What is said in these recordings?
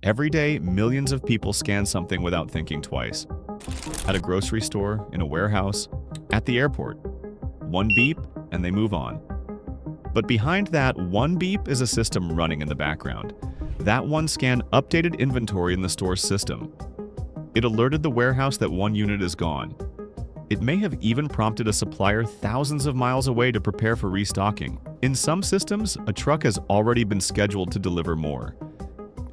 Every day, millions of people scan something without thinking twice. At a grocery store, in a warehouse, at the airport. One beep, and they move on. But behind that one beep is a system running in the background. That one scan updated inventory in the store's system. It alerted the warehouse that one unit is gone. It may have even prompted a supplier thousands of miles away to prepare for restocking. In some systems, a truck has already been scheduled to deliver more.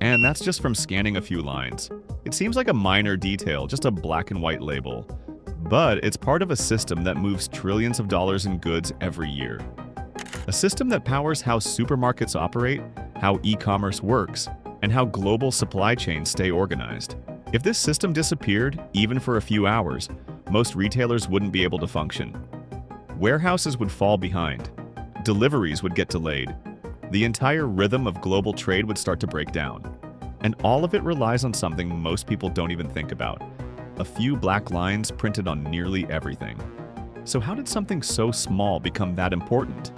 And that's just from scanning a few lines. It seems like a minor detail, just a black and white label. But it's part of a system that moves trillions of dollars in goods every year. A system that powers how supermarkets operate, how e-commerce works, and how global supply chains stay organized. If this system disappeared, even for a few hours, most retailers wouldn't be able to function. Warehouses would fall behind. Deliveries would get delayed. The entire rhythm of global trade would start to break down. And all of it relies on something most people don't even think about: a few black lines printed on nearly everything. So how did something so small become that important?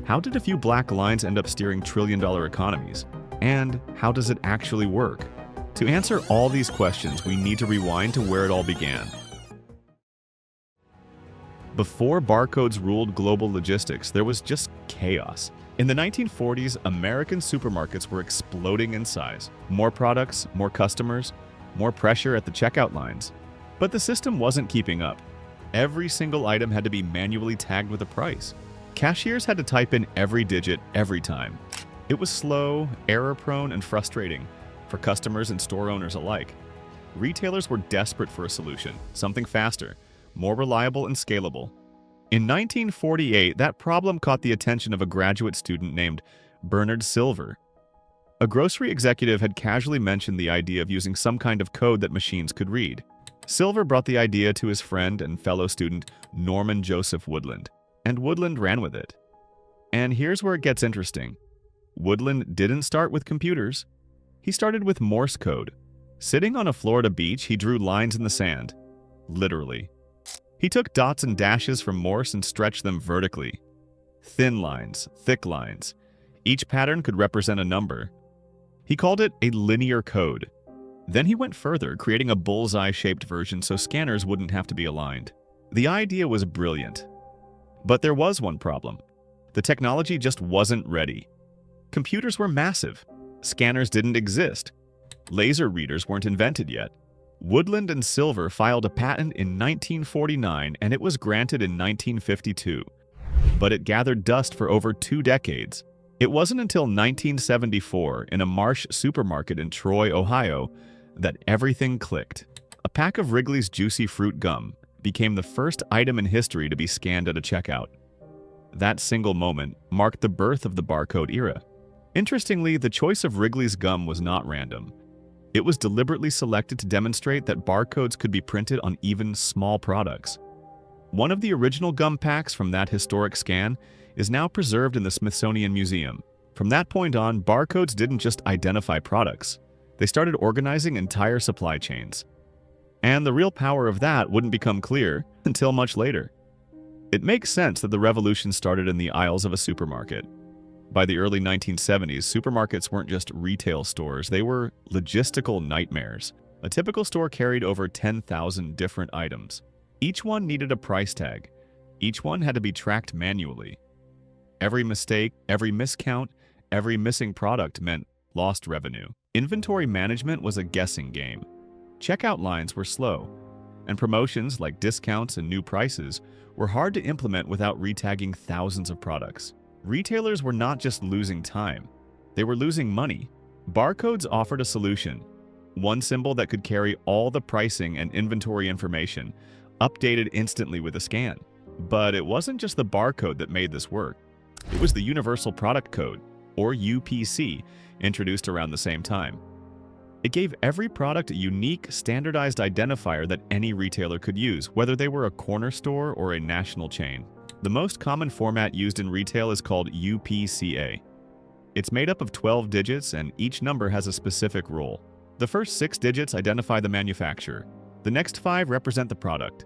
How did a few black lines end up steering trillion-dollar economies? And how does it actually work? To answer all these questions, we need to rewind to where it all began. Before barcodes ruled global logistics, there was just chaos. In the 1940s, American supermarkets were exploding in size. More products, more customers, more pressure at the checkout lines. But the system wasn't keeping up. Every single item had to be manually tagged with a price. Cashiers had to type in every digit every time. It was slow, error-prone, and frustrating for customers and store owners alike. Retailers were desperate for a solution, something faster, more reliable and scalable. In 1948, that problem caught the attention of a graduate student named Bernard Silver. A grocery executive had casually mentioned the idea of using some kind of code that machines could read. Silver brought the idea to his friend and fellow student Norman Joseph Woodland, and Woodland ran with it. And here's where it gets interesting. Woodland didn't start with computers. He started with Morse code. Sitting on a Florida beach, he drew lines in the sand. Literally. He took dots and dashes from Morse and stretched them vertically. Thin lines, thick lines. Each pattern could represent a number. He called it a linear code. Then he went further, creating a bullseye-shaped version so scanners wouldn't have to be aligned. The idea was brilliant. But there was one problem. The technology just wasn't ready. Computers were massive. Scanners didn't exist. Laser readers weren't invented yet. Woodland and Silver filed a patent in 1949, and it was granted in 1952. But it gathered dust for over 2 decades. It wasn't until 1974, in a Marsh supermarket in Troy, Ohio, that everything clicked. A pack of Wrigley's Juicy Fruit Gum became the first item in history to be scanned at a checkout. That single moment marked the birth of the barcode era. Interestingly, the choice of Wrigley's gum was not random. It was deliberately selected to demonstrate that barcodes could be printed on even small products. One of the original gum packs from that historic scan is now preserved in the Smithsonian Museum. From that point on, barcodes didn't just identify products. They started organizing entire supply chains. And the real power of that wouldn't become clear until much later. It makes sense that the revolution started in the aisles of a supermarket. By the early 1970s, supermarkets weren't just retail stores, they were logistical nightmares. A typical store carried over 10,000 different items. Each one needed a price tag. Each one had to be tracked manually. Every mistake, every miscount, every missing product meant lost revenue. Inventory management was a guessing game. Checkout lines were slow, and promotions like discounts and new prices were hard to implement without retagging thousands of products. Retailers were not just losing time, they were losing money. Barcodes offered a solution. One symbol that could carry all the pricing and inventory information, updated instantly with a scan. But it wasn't just the barcode that made this work. It was the Universal Product Code, or UPC, introduced around the same time. It gave every product a unique, standardized identifier that any retailer could use, whether they were a corner store or a national chain. The most common format used in retail is called UPCA. It's made up of 12 digits, and each number has a specific role. The first 6 digits identify the manufacturer. The next 5 represent the product.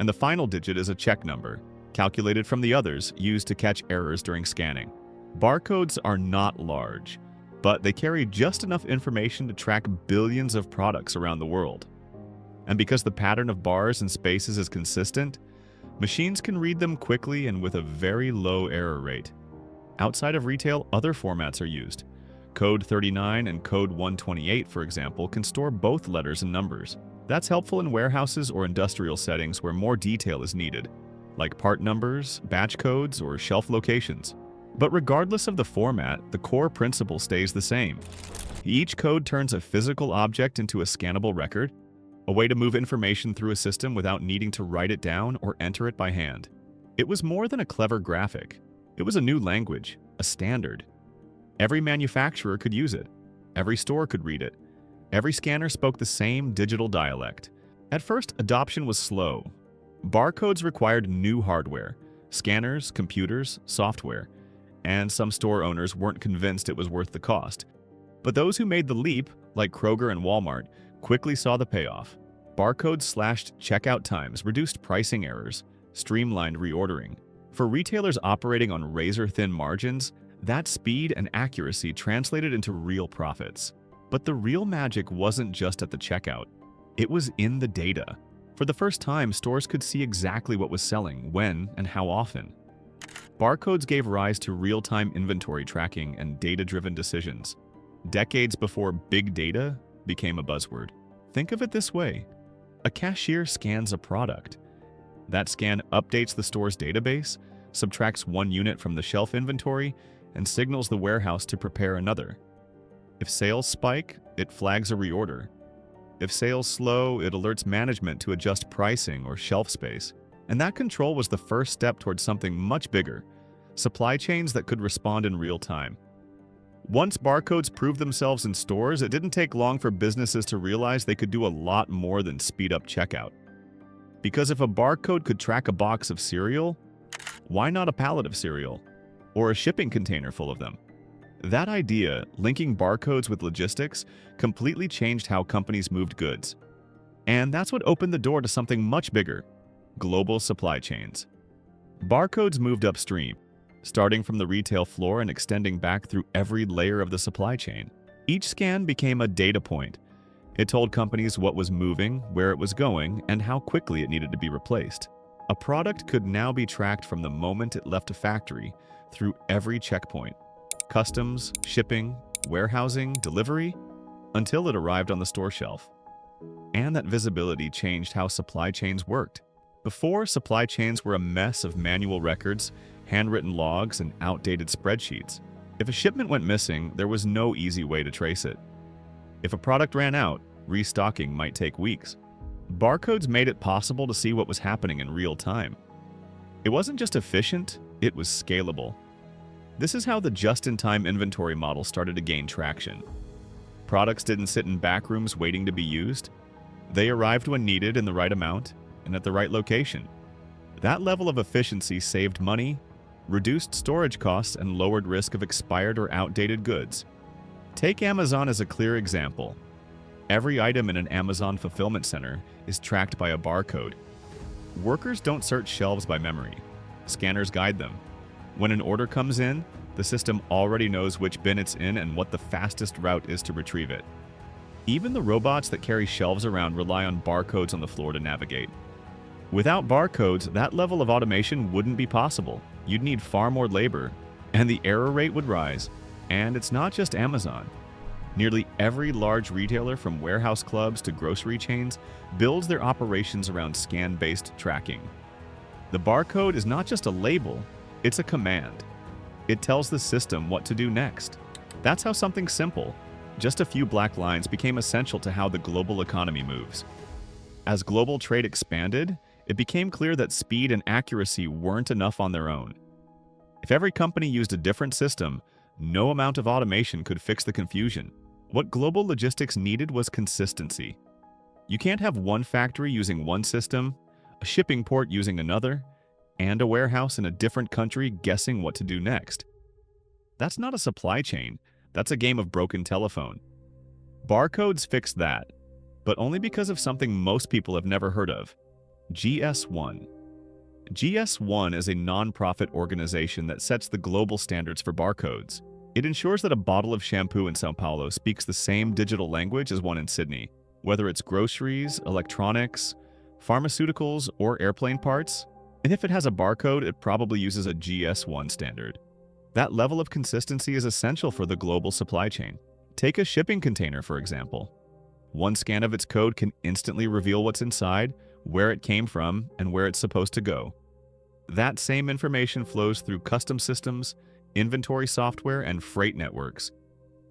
And the final digit is a check number, calculated from the others, used to catch errors during scanning. Barcodes are not large. but they carry just enough information to track billions of products around the world. And because the pattern of bars and spaces is consistent, machines can read them quickly and with a very low error rate. Outside of retail, other formats are used. Code 39 and Code 128, for example, can store both letters and numbers. That's helpful in warehouses or industrial settings where more detail is needed, like part numbers, batch codes, or shelf locations. But regardless of the format, the core principle stays the same. Each code turns a physical object into a scannable record, a way to move information through a system without needing to write it down or enter it by hand. It was more than a clever graphic. It was a new language, a standard. Every manufacturer could use it. Every store could read it. Every scanner spoke the same digital dialect. At first, adoption was slow. Barcodes required new hardware, scanners, computers, software, and some store owners weren't convinced it was worth the cost. But those who made the leap, like Kroger and Walmart, quickly saw the payoff. Barcodes slashed checkout times, reduced pricing errors, streamlined reordering. For retailers operating on razor-thin margins, that speed and accuracy translated into real profits. But the real magic wasn't just at the checkout. It was in the data. For the first time, stores could see exactly what was selling, when, and how often. Barcodes gave rise to real-time inventory tracking and data-driven decisions. Decades before big data became a buzzword. Think of it this way. A cashier scans a product. That scan updates the store's database, subtracts one unit from the shelf inventory, and signals the warehouse to prepare another. If sales spike, it flags a reorder. If sales slow, it alerts management to adjust pricing or shelf space. And that control was the first step towards something much bigger, supply chains that could respond in real time. Once barcodes proved themselves in stores, it didn't take long for businesses to realize they could do a lot more than speed up checkout. Because if a barcode could track a box of cereal, why not a pallet of cereal? Or a shipping container full of them? That idea, linking barcodes with logistics, completely changed how companies moved goods. And that's what opened the door to something much bigger: global supply chains. Barcodes moved upstream, starting from the retail floor and extending back through every layer of the supply chain. Each scan became a data point. It told companies what was moving, where it was going, and how quickly it needed to be replaced. A product could now be tracked from the moment it left a factory through every checkpoint: customs, shipping, warehousing, delivery, until it arrived on the store shelf. And that visibility changed how supply chains worked. Before, supply chains were a mess of manual records, handwritten logs, and outdated spreadsheets. If a shipment went missing, there was no easy way to trace it. If a product ran out, restocking might take weeks. Barcodes made it possible to see what was happening in real time. It wasn't just efficient, it was scalable. This is how the just-in-time inventory model started to gain traction. Products didn't sit in back rooms waiting to be used. They arrived when needed in the right amount and at the right location. That level of efficiency saved money, reduced storage costs, and lowered risk of expired or outdated goods. Take Amazon as a clear example. Every item in an Amazon fulfillment center is tracked by a barcode. Workers don't search shelves by memory. Scanners guide them. When an order comes in, the system already knows which bin it's in and what the fastest route is to retrieve it. Even the robots that carry shelves around rely on barcodes on the floor to navigate. Without barcodes, that level of automation wouldn't be possible. You'd need far more labor, and the error rate would rise. And it's not just Amazon. Nearly every large retailer, from warehouse clubs to grocery chains, builds their operations around scan-based tracking. The barcode is not just a label, it's a command. It tells the system what to do next. That's how something simple, just a few black lines, became essential to how the global economy moves. As global trade expanded, it became clear that speed and accuracy weren't enough on their own. If every company used a different system, no amount of automation could fix the confusion. What global logistics needed was consistency. You can't have one factory using one system, a shipping port using another, and a warehouse in a different country guessing what to do next. That's not a supply chain, that's a game of broken telephone. Barcodes fixed that, but only because of something most people have never heard of: GS1. GS1 is a non-profit organization that sets the global standards for barcodes. It ensures that a bottle of shampoo in Sao Paulo speaks the same digital language as one in Sydney, whether it's groceries, electronics, pharmaceuticals, or airplane parts. And if it has a barcode, it probably uses a GS1 standard. That level of consistency is essential for the global supply chain. Take a shipping container, for example. One scan of its code can instantly reveal what's inside, where it came from, and where it's supposed to go. That same information flows through custom systems, inventory software, and freight networks,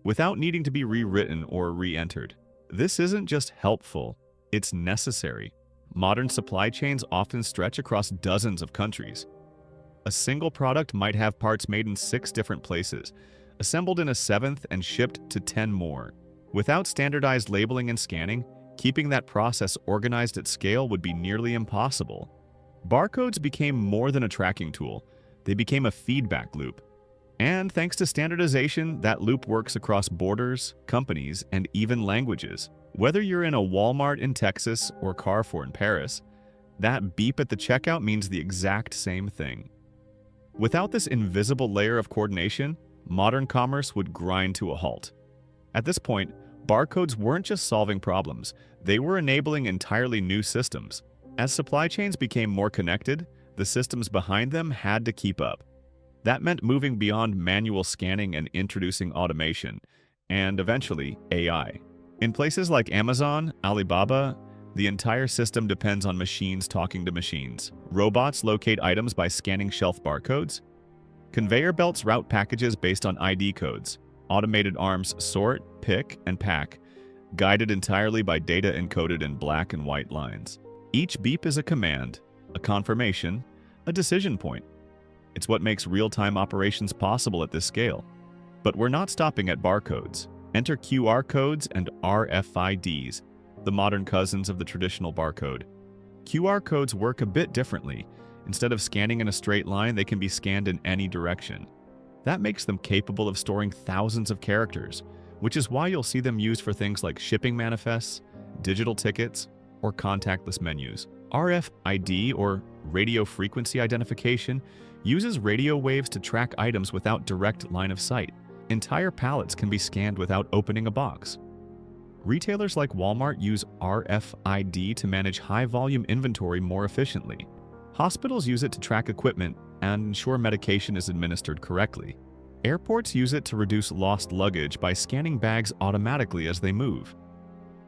without needing to be rewritten or re-entered. This isn't just helpful, it's necessary. Modern supply chains often stretch across dozens of countries. A single product might have parts made in 6 different places, assembled in a 7th and shipped to 10 more. Without standardized labeling and scanning, keeping that process organized at scale would be nearly impossible. Barcodes became more than a tracking tool. They became a feedback loop. And thanks to standardization, that loop works across borders, companies, and even languages. Whether you're in a Walmart in Texas or Carrefour in Paris, that beep at the checkout means the exact same thing. Without this invisible layer of coordination, modern commerce would grind to a halt. At this point, barcodes weren't just solving problems, they were enabling entirely new systems. As supply chains became more connected, the systems behind them had to keep up. That meant moving beyond manual scanning and introducing automation, and eventually AI. In places like Amazon, Alibaba, the entire system depends on machines talking to machines. Robots locate items by scanning shelf barcodes. Conveyor belts route packages based on ID codes. Automated arms sort, pick, and pack, guided entirely by data encoded in black and white lines. Each beep is a command, a confirmation, a decision point. It's what makes real-time operations possible at this scale. But we're not stopping at barcodes. Enter QR codes and RFIDs, the modern cousins of the traditional barcode. QR codes work a bit differently. Instead of scanning in a straight line, they can be scanned in any direction. That makes them capable of storing thousands of characters, which is why you'll see them used for things like shipping manifests, digital tickets, or contactless menus. RFID, or radio frequency identification, uses radio waves to track items without direct line of sight. Entire pallets can be scanned without opening a box. Retailers like Walmart use RFID to manage high-volume inventory more efficiently. Hospitals use it to track equipment and ensure medication is administered correctly. Airports use it to reduce lost luggage by scanning bags automatically as they move.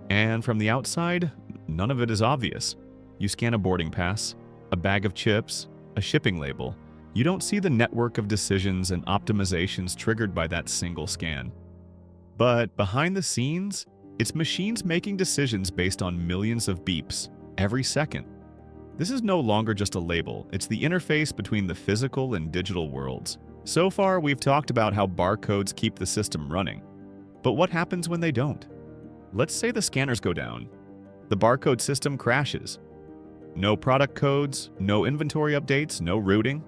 And from the outside, none of it is obvious. You scan a boarding pass, a bag of chips, a shipping label. You don't see the network of decisions and optimizations triggered by that single scan. But behind the scenes, it's machines making decisions based on millions of beeps every second. This is no longer just a label, it's the interface between the physical and digital worlds. So far, we've talked about how barcodes keep the system running. But what happens when they don't? Let's say the scanners go down. The barcode system crashes. No product codes, no inventory updates, no routing.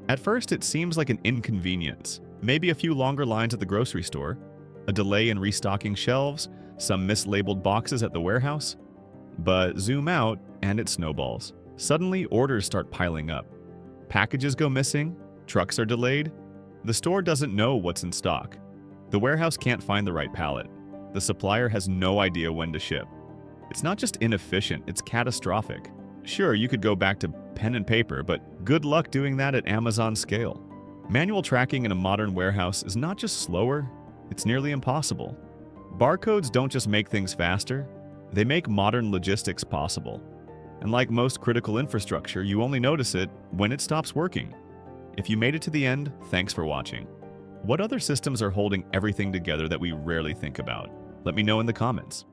At first, it seems like an inconvenience. Maybe a few longer lines at the grocery store, a delay in restocking shelves, some mislabeled boxes at the warehouse. But zoom out, and it snowballs. Suddenly, orders start piling up. Packages go missing, trucks are delayed. The store doesn't know what's in stock. The warehouse can't find the right pallet. The supplier has no idea when to ship. It's not just inefficient, it's catastrophic. Sure, you could go back to pen and paper, but good luck doing that at Amazon scale. Manual tracking in a modern warehouse is not just slower, it's nearly impossible. Barcodes don't just make things faster, they make modern logistics possible. And like most critical infrastructure, you only notice it when it stops working. If you made it to the end, thanks for watching. What other systems are holding everything together that we rarely think about? Let me know in the comments.